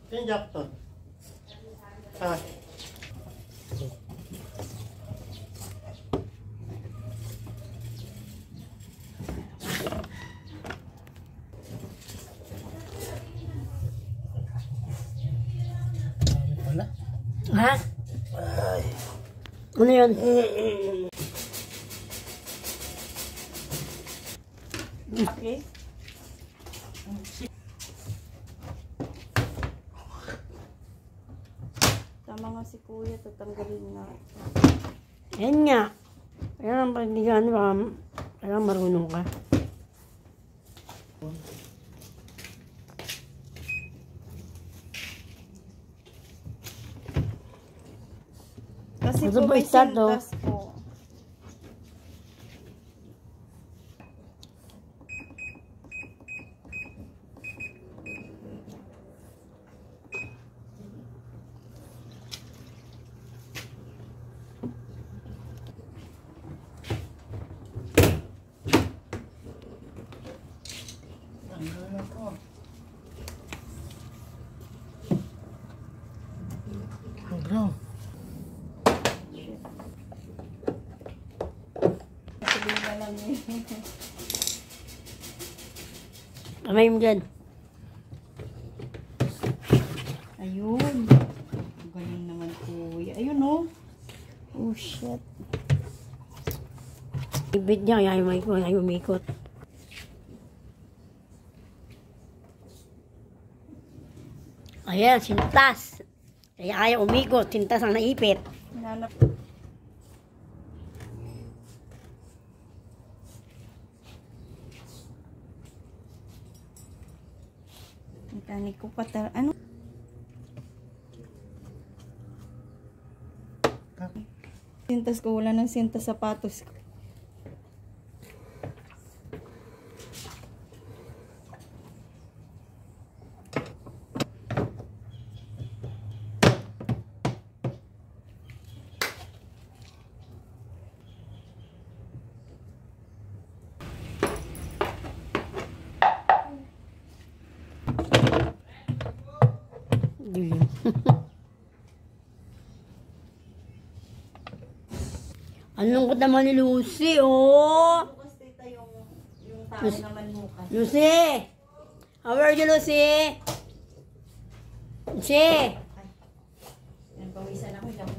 Tinjak to. Ah. Ha? Ano yun? Okay. Tama nga si kuya, tatanggalin na. Yan nga. Kaya pag hindi ka kaya marunong ka. Kasi Ito po ba may start, sintas po. Bro. Sabihin na lang eh. Kamay mo dyan. Ayun. Galing naman kuya. Ayun oh. Oh shit. Ibit niya, ayaw umikot. Ayan, sintas. Kaya ayaw umikot, sintas ang naipit. Nanap. Mekanik ko pa ano? Sintas ko, wala ng sintas sapatos ko. Dilim. Anong ko naman ni Lucy, oh? Bukas tita yung tao naman bukas. Lucy! How are you, Lucy? Lucy! Yan, pawisan ako dyan.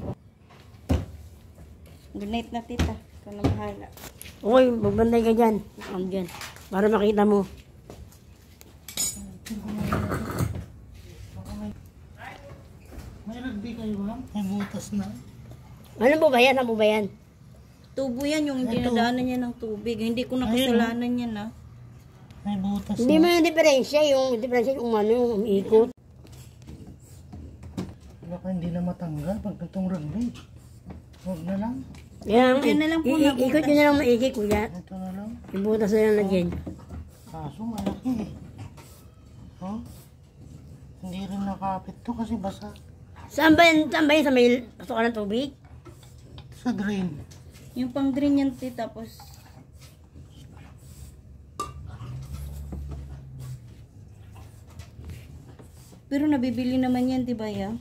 Good night na tita. Ikaw na bahala. Uy, magbantay ka dyan. Ang dyan. Para makita mo. May rugby kayo ba? May butas na. Ano po ba yan? Ano po ba yan? Tubo yan, yung dinadaanan niya ng tubig. Hindi ko nakasalanan yan ah. May butas Hindi na. mo yung diferensya. Yung diferensya yung ano, yung umiikot. Baka hindi na matanggal pag itong rugby. Huwag na lang. Yan, Yan na lang po na ikot nyo na lang maigi, kuya. Ito na lang. Yung butas na lang lagyan. Kaso malaki eh. Oh? Hindi rin nakapit to kasi basa. Saan ba yan? Saan ba yan? Sa may pasukan ng tubig? Sa drain. Yung pang green yan tita, tapos pero nabibili naman yan, diba ya?